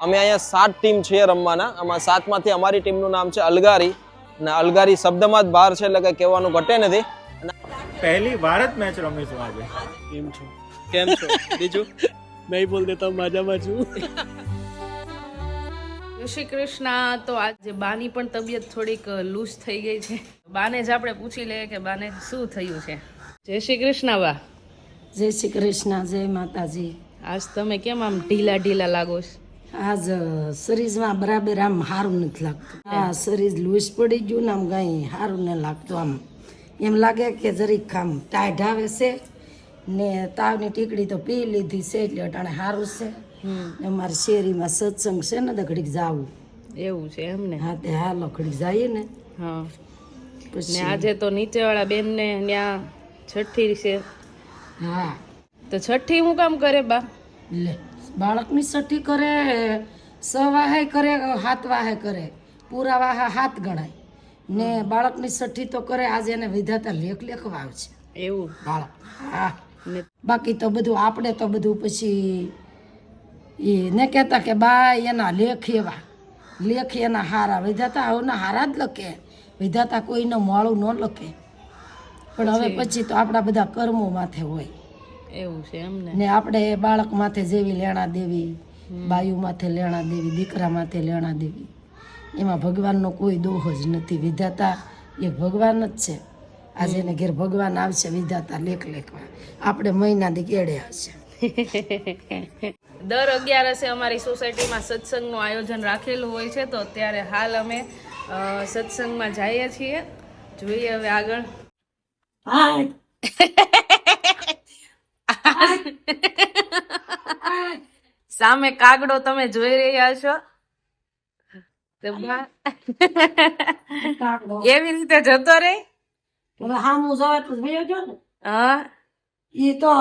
અમે અહીંયા 7 ટીમ છે રમવાના. આમાં 7 માંથી અમારી ટીમનું નામ છે અલગારી અને અલગારી શબ્દમાં જ બહાર છે એટલે કઈ કહેવાનું ઘટે નથી. પહેલી વાર જ મેચ રમીશું આજે. કેમ છો બીજું નહીં બોલ દેતા મજામાં છું. જય શ્રી કૃષ્ણ. તો આજે બાની પણ તબિયત થોડીક લૂઝ થઈ ગઈ છે. બાને જ આપણે પૂછી લઈએ કે બાને શું થયું છે. જય શ્રી કૃષ્ણ બા. જય શ્રી કૃષ્ણ, જય માતાજી. આજ તમે કેમ આમ ઢીલા ઢીલા લાગો છો? આજ શરીરમાં બરાબર આમ સારું નથી લાગતું. હા, શરીર લૂસ પડી ગયું ને આમ કઈ સારું નથી લાગતું. આમ એમ લાગે કે જરીક આમ ટાઈટ આવે છે ને તાવની ટીકડી તો પી લીધી છે એટલે અટાણે સારું છે. અમારી શેરીમાં સત્સંગ છે ને તો ઘડીક જાવું એવું છે એમ ને? હા, તે હાલો ઘડીક જઈએ ને. હા. ને પછી આજે તો નીચેવાળા બેનને ત્યાં છઠ્ઠી છે. હા, તો છઠ્ઠી હું કામ કરે બા? લે બાળકની છઠ્ઠી કરે, 6 વાહે કરે, 7 વાહે કરે, પૂરા વાહે 7 ગણાય ને બાળકની છઠ્ઠી તો કરે. આજે એને વિધાતા લેખ લેખવા આવશે એવું? બાળક. હા, ને બાકી તો બધું આપણે તો બધું પછી એ ને કહેતા કે બા એના લેખ એવા, લેખ એના હારા, વિધાતા આવના હારા જ લખે, વિધાતા કોઈને મોડું ન લખે. પણ હવે પછી તો આપણા બધા કર્મો માથે હોય એવું છે એમ ને? ને આપણે બાળક માથે જેવી લેણા દેવી, બાયુ માથે લેણા દેવી, દીકરા માથે લેણા દેવી, એમાં ભગવાનનો કોઈ દોહ જ નથી. વિધાતા એક ભગવાન જ છે. આજે એને ઘેર ભગવાન આવશે વિધાતા લેખ લેખવા, આપણે મહિના દી કેડે આવશે. દર 11 અમારી સોસાયટીમાં સત્સંગનું આયોજન રાખેલું હોય છે. તો અત્યારે હાલ અમે સત્સંગમાં જઈએ છીએ. જોઈએ હવે આગળ. સામે કાગડો તમે જોઈ રહ્યા છો. તો બા એવી રીતે જતો રે. હવે હામું જોવે તો જોયો જો ને. હા ઈ તો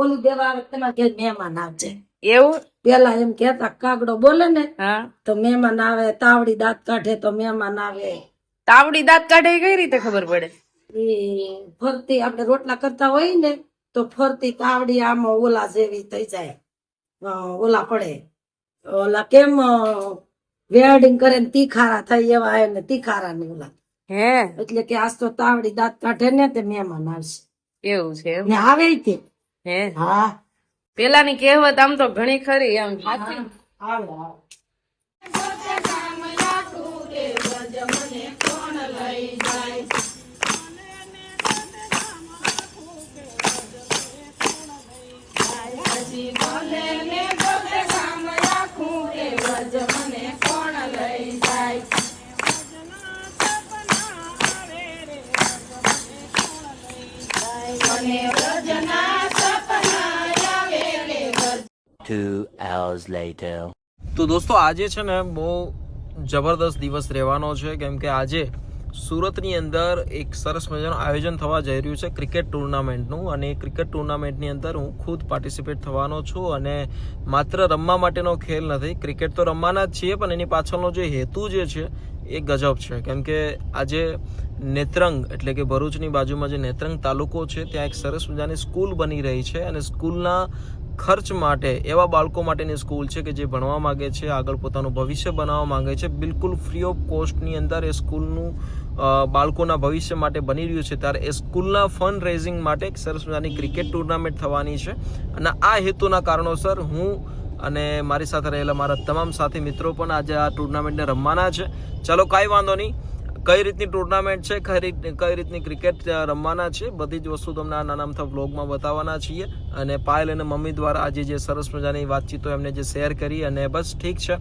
ઓલું દેવા આવે તમારે ઘેર મહેમાન આવશે. એવું? પેલા એમ કેતા કાગડો બોલે ને હા. તો મહેમાન આવે, તાવડી દાંત કાઢે તો મહેમાન આવે. તાવડી દાંત કાઢે એ કઈ રીતે ખબર પડે? એ ફરતી આપણે રોટલા કરતા હોય ને તો ફરતી તાવડી આમાં ઓલા જેવી થઈ જાય, ઓલા પડે. ઓલા કેમ વેલ્ડિંગ કરે ને તીખારા થાય એવા આવે ને તીખારા ને ઓલા. હે એટલે કે આજ તો તાવડી દાંત કાઢે ને તે મહેમાન આવશે એવું છે એમ? ને આવે તે. હે હા, પેલાની કહેવત આમ તો ઘણી ખરી એમ સાચી. આવે આવે. તો દોસ્તો આજે છે ને બહુ જબરદસ્ત દિવસ રહેવાનો છે, કેમ કે આજે સુરતની અંદર એક સરસ મજાનું આયોજન થવા જઈ રહ્યું છે ક્રિકેટ ટુર્નામેન્ટનું. અને એ ક્રિકેટ ટુર્નામેન્ટની અંદર હું ખુદ પાર્ટિસિપેટ થવાનો છું. અને માત્ર રમવા માટેનો ખેલ નથી, ક્રિકેટ તો રમવાના જ છીએ પણ એની પાછળનો જે હેતુ જે છે એ ગજબ છે. કેમ કે આજે નેત્રંગ એટલે કે ભરૂચની બાજુમાં જે નેત્રંગ તાલુકો છે ત્યાં એક સરસ મજાની સ્કૂલ બની રહી છે. અને સ્કૂલના ખર્ચ માટે, એવા બાળકો માટેની સ્કૂલ છે કે જે ભણવા માંગે છે, આગળ પોતાનું ભવિષ્ય બનાવવા માંગે છે, બિલકુલ ફ્રી ઓફ કોસ્ટની અંદર એ સ્કૂલનું બાળકોના ભવિષ્ય માટે બની રહ્યું છે. ત્યારે એ સ્કૂલના ફંડ રેઝિંગ માટે એક સરસ મજાની ક્રિકેટ ટુર્નામેન્ટ થવાની છે. અને આ હેતુના કારણોસર હું અને મારી સાથે રહેલા મારા તમામ સાથી મિત્રો પણ આજે આ ટુર્નામેન્ટને રમવાના છે. ચલો કાંઈ વાંધો નહીં, કઈ રીતની ટુર્નામેન્ટ છે, કઈ રીતની ક્રિકેટ રમવાના છે, બધી જ વસ્તુ તમને આ નાના અમથા વ્લોગમાં બતાવવાના છીએ. અને પાયલ અને મમ્મી દ્વારા આજે જે સરસ મજાની વાતચીતો એમને જે શેર કરી, અને બસ ઠીક છે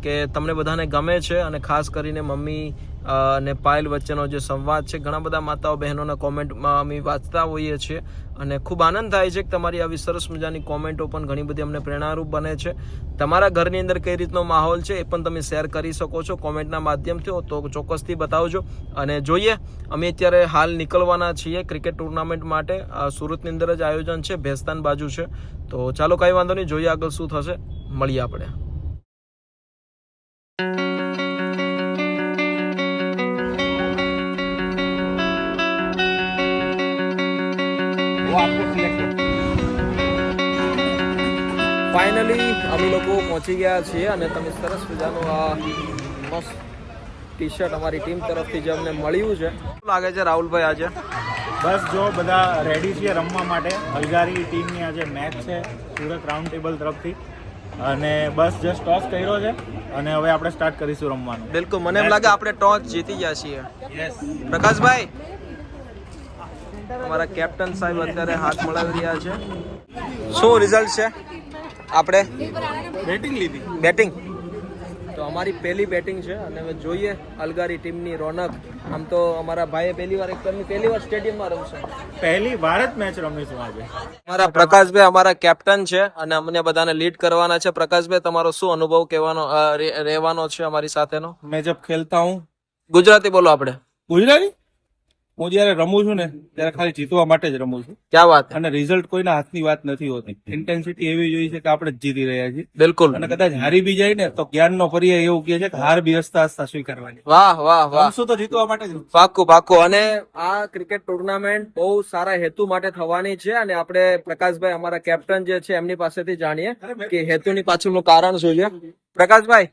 કે તમને બધાને ગમે છે. અને ખાસ કરીને મમ્મી અને પાયલ વચ્ચેનો જે સંવાદ છે, ઘણા બધા માતાઓ બહેનોના કોમેન્ટમાં અમે વાંચતા હોઈએ છીએ અને ખૂબ આનંદ થાય છે કે તમારી આવી સરસ મજાની કોમેન્ટો પણ ઘણી બધી અમને પ્રેરણારૂપ બને છે. તમારા ઘરની અંદર કઈ રીતનો માહોલ છે એ પણ તમે શેર કરી શકો છો કોમેન્ટના માધ્યમથી, તો ચોક્કસથી બતાવજો. અને જોઈએ, અમે અત્યારે હાલ નીકળવાના છીએ ક્રિકેટ ટુર્નામેન્ટ માટે. સુરતની અંદર જ આયોજન છે, ભેસ્તાન બાજુ છે. તો ચાલો કાંઈ વાંધો નહીં, જોઈએ આગળ શું થશે, મળીએ આપણે. वो आपको सिलेक्ट ફાઇનલી અમે લોકો પહોંચી ગયા છીએ અને તમે સરસ મજાનું આ મસ્ત ટી શર્ટ અમારી ટીમ તરફથી જે અમને મળ્યું છે. શું લાગે છે રાહુલભાઈ આજે? બસ જો બધા રેડી છીએ રમવા માટે. અલગારી ટીમની આજે મેચ છે સુરત રાઉન્ડ ટેબલ તરફથી અને બસ જસ્ટ ટોસ કર્યો છે અને હવે આપણે સ્ટાર્ટ કરીશું રમવાનું. બિલકુલ, મને એમ લાગે આપણે ટોસ જીતી ગયા છીએ. પ્રકાશભાઈ, અમારા કેપ્ટન સાહેબ અત્યારે હાથ મળાવી રહ્યા છે. શું રિઝલ્ટ છે? આપણે બેટિંગ લીધી. બેટિંગ તો અમારી પહેલી બેટિંગ છે અને હવે જોઈએ અલગારી ટીમની રોનક. આમ તો અમારા ભાઈએ પહેલી વાર સ્ટેડિયમમાં રમશે. પહેલી વાર જ મેચ રમીશું આજે. અમારા પ્રકાશભાઈ અમારા કેપ્ટન છે અને અમને બધાને લીડ કરવાના છે. પ્રકાશભાઈ, તમારો શું અનુભવ કહેવાનો રહેવાનો છે અમારી સાથેનો? मैं जब खेलता हूँ ગુજરાતી બોલો આપણે. ગુજરાતી હું જયારે રમું છું ને ત્યારે ખાલી જીતવા માટે જ રમું છું ક્યાં વાત હે? અને રિઝલ્ટ કોઈના હાથની વાત નથી હોતી. ઇન્ટેન્સિટી એવી જોઈએ છે કે આપણે જ જીતી રહ્યા છીએ બિલકુલ. અને કદાચ હારી બી જાય ને તો જ્ઞાનનો પર્યાય એવું કહે છે કે હાર બી હસતા હસતા સ્વીકારવાની. વાહ વાહ વાહ, રમશું તો જીતવા માટે જ. પાક્કું પાક્કું. અને આ ક્રિકેટ ટુર્નામેન્ટ બહુ સારા હેતુ માટે થવાની છે અને આપણે પ્રકાશભાઈ અમારા કેપ્ટન જે છે એમની પાસેથી જાણીએ કે હેતુની પાછળનું કારણ શું છે. પ્રકાશભાઈ,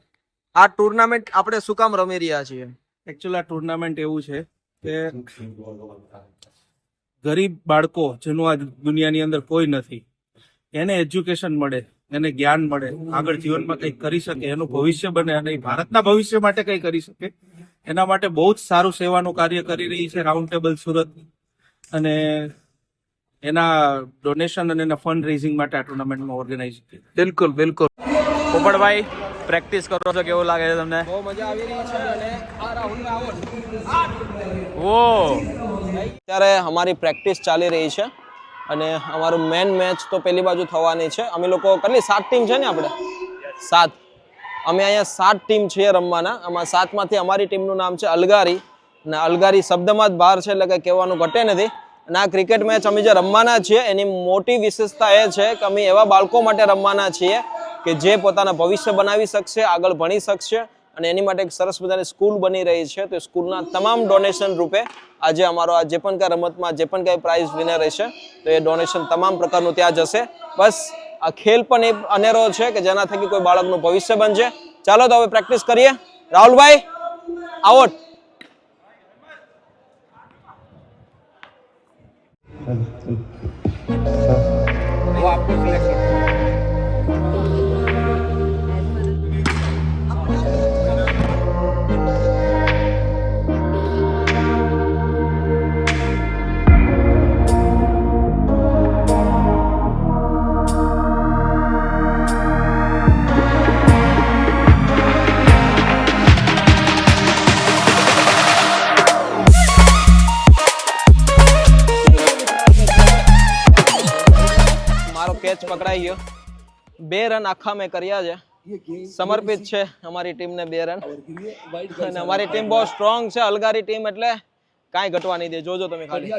આ ટુર્નામેન્ટ આપણે શું કામ રમી રહ્યા છીએ? એકચ્યુઅલી આ ટુર્નામેન્ટ એવું છે કે ગરીબ બાળકો જેનું આ દુનિયાની અંદર કોઈ નથી એને એજ્યુકેશન મળે, એને જ્ઞાન મળે, આગળ જીવનમાં કંઈક કરી શકે, એનું ભવિષ્ય બને અને ભારતના ભવિષ્ય માટે કંઈ કરી શકે એના માટે બહુ જ સારું સેવાનું કાર્ય કરી રહી છે રાઉન્ડ ટેબલ સુરત. અને એના ડોનેશન અને એના ફંડ રેઝિંગ માટે આ ટુર્નામેન્ટમાં ઓર્ગેનાઇઝ કરી. બિલકુલ બિલકુલ. પોપટભાઈ પ્રેક્ટિસ કરો છો, કેવું લાગે છે તમને? બહુ મજા આવી રહી છે અને આ રાહુલને આવો. ઓ અત્યારે અમારી પ્રેક્ટિસ ચાલી રહી છે અને અમારું મેન મેચ તો પેલી બાજુ થવાની છે. અમે લોકો કેટલી 7 ટીમ છે ને આપણે? 7. અમે અહીંયા 7 ટીમ છીએ રમવાના. આમાં 7માંથી અમારી ટીમનું નામ છે અલગારી અને અલગારી શબ્દમાં જ બહાર છે એટલે કંઈ કહેવાનું ઘટે નથી. અને આ ક્રિકેટ મેચ અમે જે રમવાના છીએ એની મોટી વિશેષતા એ છે કે અમે એવા બાળકો માટે રમવાના છીએ કે જે પોતાના ભવિષ્ય બનાવી શકશે, આગળ ભણી શકશે અને એની માટે એક સરસ મજાની સ્કૂલ બની રહી છે. તો સ્કૂલના તમામ ડોનેશન રૂપે આજે અમારો આ જે પણ કાંઈ રમતમાં જે પણ કાંઈ પ્રાઇઝ વિનર રહેશે તો એ ડોનેશન તમામ પ્રકારનું ત્યાં જશે. બસ આ ખેલ પણ એ અનેરો છે કે જેના થકી કોઈ બાળકનું ભવિષ્ય બનશે. ચાલો તો હવે પ્રેક્ટિસ કરીએ. રાહુલભાઈ, આઉટ. वो आपको सिलेक्ट करना है. મારો કેચ પકડાઈ ગયો. 2 રન આખા મેં કર્યા છે. સમર્પિત છે અમારી ટીમને 2 રન. અને અમારી ટીમ બહુ સ્ટ્રોંગ છે. અલગારી ટીમ એટલે કાંઈ ઘટવા નહીં દે. જોજો તમે ખાલી.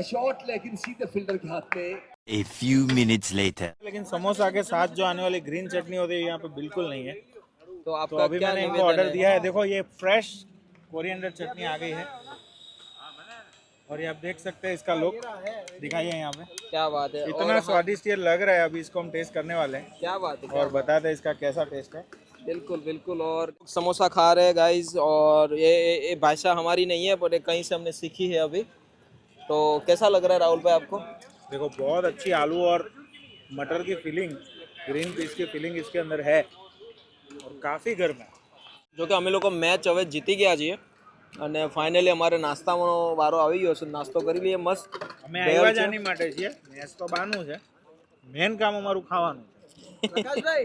A few minutes later. लेकिन समोसा के साथ जो आने वाली ग्रीन चटनी होती है यहाँ पे बिल्कुल नहीं है. तो तो आपका अभी क्या मैंने इनको निवेदन ऑर्डर है? दिया है. देखो ये फ्रेश कोरिएंडर चटनी आ गई है और ये आप देख सकते हैं इसका लुक दिखाइए यहाँ पे. क्या बात है. इतना और स्वादिष्ट ये लग रहा है. अभी इसको हम टेस्ट करने वाले हैं क्या बात है. और बताते हैं इसका कैसा टेस्ट है. बिल्कुल बिल्कुल. और समोसा खा रहे हैं गाइस. और ये भाषा हमारी नहीं है पर कहीं से हमने सीखी है अभी. तो कैसा लग रहा है राहुल भाई आपको? देखो बहुत अच्छी आलू और मटर की फिलिंग, ग्रीन पीस की फिलिंग इसके अंदर है और काफ़ी गर्म है. જો કે અમે લોકો મેચ હવે જીતી ગયા છીએ અને ફાઇનલી અમારે નાસ્તાનો વારો આવી ગયો છે. નાસ્તો કરી લઈએ મસ્ત. અમે આવ્યા જ આની માટે છીએ. મેચ તો બાનું છે, મેન કામ અમારું ખાવાનું છે.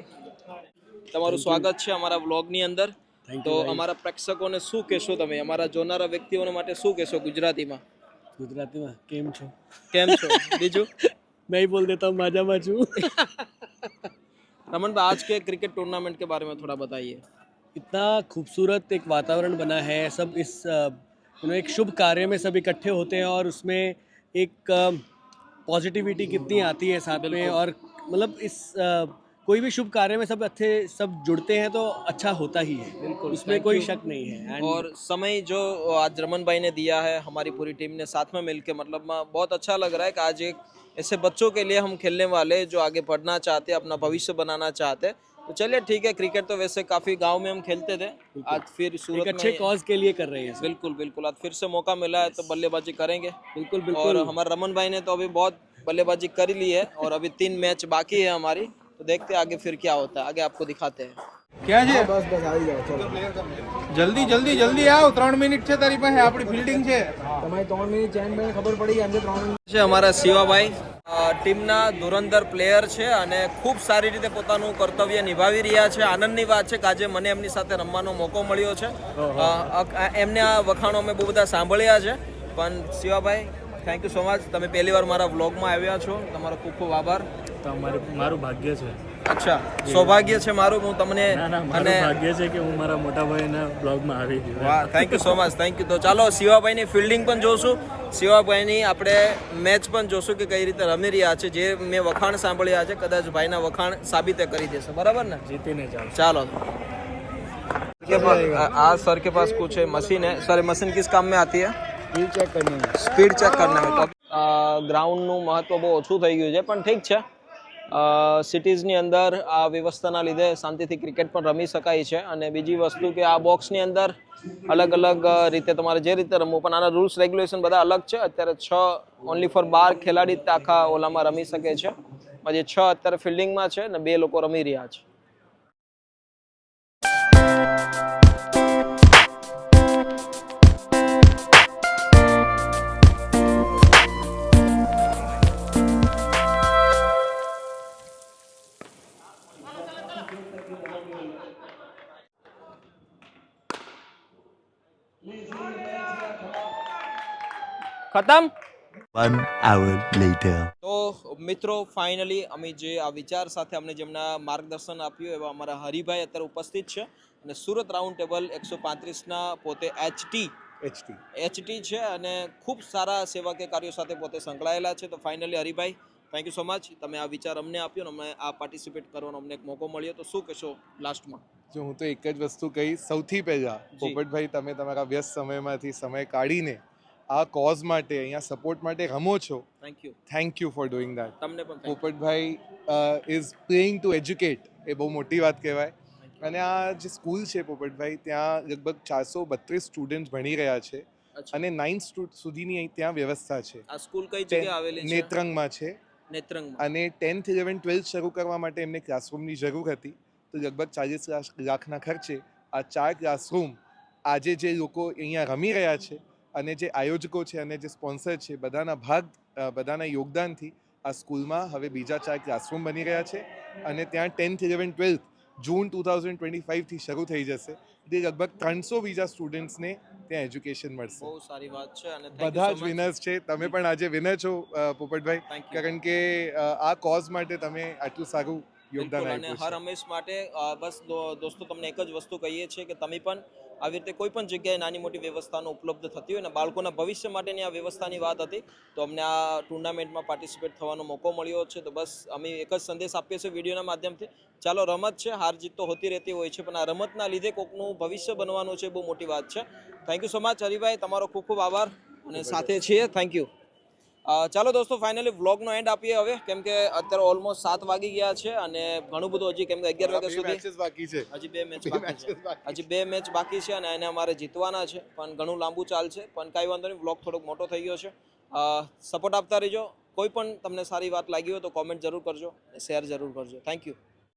તમારું સ્વાગત છે અમારા વ્લોગની અંદર. તો અમારા પ્રેક્ષકોને શું કહેશો તમે? અમારા જોનારા વ્યક્તિઓને માટે શું કહેશો ગુજરાતીમાં? गुजराती में केम छो? કેમ છો? બીજું मैं ही बोल देता हूँ माजा माजू. रमन भाई, आज के क्रिकेट टूर्नामेंट के बारे में थोड़ा बताइए. इतना खूबसूरत एक वातावरण बना है. सब इस एक शुभ कार्य में सब इकट्ठे होते हैं और उसमें एक पॉजिटिविटी कितनी आती है साथ में. और मतलब इस कोई भी शुभ कार्य में सब अच्छे सब जुड़ते हैं तो अच्छा होता ही है, बिल्कुल उसमें thank कोई you. शक नहीं है। और समय जो आज रमन भाई ने दिया है हमारी पूरी टीम ने साथ में मिलके, मतलब बहुत अच्छा लग रहा है कि आज एक ऐसे बच्चों के लिए हम खेलने वाले जो आगे बढ़ना चाहते हैं, अपना भविष्य बनाना चाहते हैं। तो चलिए ठीक है, क्रिकेट तो वैसे काफी गांव में हम खेलते थे, आज फिर एक सूरत अच्छे में कॉज के लिए कर रहे हैं सब। बिल्कुल बिल्कुल आज फिर से मौका मिला है तो बल्लेबाजी करेंगे। बिल्कुल और बिल्कुल। हमारे रमन भाई ने तो अभी बहुत बल्लेबाजी कर ही ली है और अभी 3 मैच बाकी है हमारी, तो देखते हैं आगे फिर क्या होता है, आगे आपको दिखाते हैं। ક્યાં છે જલ્દી જલ્દી જલ્દી આવ 3 મિનિટ છે તારી પાસે આપણી ફિલ્ડિંગ છે છે અમારા શિવાભાઈ ટીમના ધુરંધર પ્લેયર છે અને ખૂબ સારી રીતે પોતાનું કર્તવ્ય નિભાવી રહ્યા છે. આનંદની વાત છે કે આજે મને એમની સાથે રમવાનો મોકો મળ્યો છે. એમને આ વખાણો અમે બહુ બધા સાંભળ્યા છે, પણ Shivabhai thank you so much, તમે પહેલી વાર મારા વ્લોગમાં આવ્યા છો, તમારો ખૂબ ખૂબ આભાર. મારું ભાગ્ય છે. અચ્છા, સૌભાગ્ય છે મારું, હું તમને અને ભાગ્ય છે કે હું મારા મોટા ભાઈના બ્લોગમાં આવી ગયો. વાહ, thank you so much, thank you. તો ચાલો શિવાભાઈની ફિલ્ડિંગ પણ જોશું, શિવાભાઈની આપણે મેચ પણ જોશું કે કઈ રીતે રમી રહ્યા છે. જે મેં વખાણ સાંભળ્યા છે કદાચ ભાઈના વખાણ સાબિત કરી દેશે, બરાબર ને? જીતીને ચાલો. ચાલો. आज सर के पास कुछ मशीन है. सर मशीन किस काम में आती है? સ્પીડ ચેક કરને में. તો ગ્રાઉન્ડનું મહત્વ બહુ ઓછું થઈ ગયું છે, પણ ઠીક છે. સિટીઝની અંદર આ વ્યવસ્થાના લીધે શાંતિથી ક્રિકેટ પણ રમી શકાય છે. અને બીજી વસ્તુ કે આ બોક્સની અંદર અલગ અલગ રીતે તમારે જે રીતે રમવું, પણ આના રૂલ્સ રેગ્યુલેશન બધા અલગ છે. અત્યારે 6 ઓનલી ફોર 12 ખેલાડી આખા ઓલામાં રમી શકે છે, પછી 6 અત્યારે ફિલ્ડિંગમાં છે અને 2 લોકો રમી રહ્યા છે. ખતમ. 1 hour later. તો મિત્રો ફાઇનલી અમે જે આ વિચાર સાથે અમને જેમના માર્ગદર્શન આપ્યું એવા અમારા હરિભાઈ અત્યારે ઉપસ્થિત છે અને સુરત રાઉન્ડ ટેબલ 135ના પોતે એચટી છે અને ખૂબ સારા સેવાકીય કાર્યો સાથે પોતે સંકળાયેલા છે. તો finally Haribhai thank you so much, તમે આ વિચાર અમને આપ્યો અને અમને આ પાર્ટિસિપેટ કરવાનો અમને એક મોકો મળ્યો. તો શું કહેશો લાસ્ટમાં? જો હું તો એક જ વસ્તુ કહીશ, સૌથી પહેલાં પોપટભાઈ તમે તમારા વ્યસ્ત સમયમાંથી સમય કાઢીને આ કોઝ માટે અહીંયા સપોર્ટ માટે રમો છો. Thank you for doing that. તમને પણ Popatbhai is playing to educate, એ બહુ મોટી વાત કહેવાય. અને આ જે સ્કૂલ છે પોપટભાઈ, ત્યાં લગભગ 432 સ્ટુડન્ટ ભણી રહ્યા છે અને 9th સુધીની અહીં ત્યાં વ્યવસ્થા છે. આ સ્કૂલ કઈ જગ્યાએ આવેલી છે? નેત્રંગમાં છે. અને 10th 11th 12th શરૂ કરવા માટે એમને ક્લાસરૂમની જરૂર હતી, તો લગભગ 40 લાખના ખર્ચે આ 4 ક્લાસરૂમ આજે જે લોકો અહીંયા રમી રહ્યા છે અને જે આયોજકો છે અને જે સ્પોન્સર છે બધાના યોગદાનથી આ સ્કૂલમાં હવે બીજા 4 ક્લાસરૂમ બની રહ્યા છે અને ત્યાં 10th 11th 12th જૂન 2025થી શરૂ થઈ જશે. જે લગભગ 300 બીજા સ્ટુડન્ટ્સને ત્યાં એજ્યુકેશન મળશે. બહુ સારી વાત છે અને બધા જ વિનર્સ છે. તમે પણ આજે વિનર છો પોપટભાઈ, કારણ કે આ કોઝ માટે તમે આટલું સારું યોગદાન અને આપ્યું હર છે. હંમેશ માટે બસ દોસ્તો તમને એક જ વસ્તુ કહીએ છીએ કે તમે પણ આવી રીતે કોઈ પણ જગ્યાએ નાની મોટી વ્યવસ્થાનો ઉપલબ્ધ થતી હોય ને બાળકોના ભવિષ્ય માટેની આ વ્યવસ્થાની વાત હતી, તો અમને આ ટુર્નામેન્ટમાં પાર્ટિસિપેટ થવાનો મોકો મળ્યો છે. તો બસ અમે એક જ સંદેશ આપીએ છીએ વિડીયોના માધ્યમથી, ચાલો રમત છે, હાર જીત તો હોતી રહેતી હોય છે, પણ આ રમતના લીધે કોઈકનું ભવિષ્ય બનવાનું છે, બહુ મોટી વાત છે. Thank you so much Haribhai, તમારો ખૂબ ખૂબ આભાર અને સાથે છીએ. Thank you. ચાલો દોસ્તો ફાઇનલી વ્લોગનો એન્ડ આપીએ હવે, કેમ કે અત્યારે ઓલમોસ્ટ 7 વાગી ગયા છે અને ઘણું બધું હજી, કેમ કે 11 વાગ્યા સુધી બાકી છે. હજી 2 મેચ બાકી છે અને એને અમારે જીતવાના છે, પણ ઘણું લાંબુ ચાલશે, પણ કાંઈ વાંધો નહીં, વ્લોગ થોડોક મોટો થઈ ગયો છે. સપોર્ટ આપતા રહેજો. કોઈ પણ તમને સારી વાત લાગી હોય તો કોમેન્ટ જરૂર કરજો, શેર જરૂર કરજો. Thank you.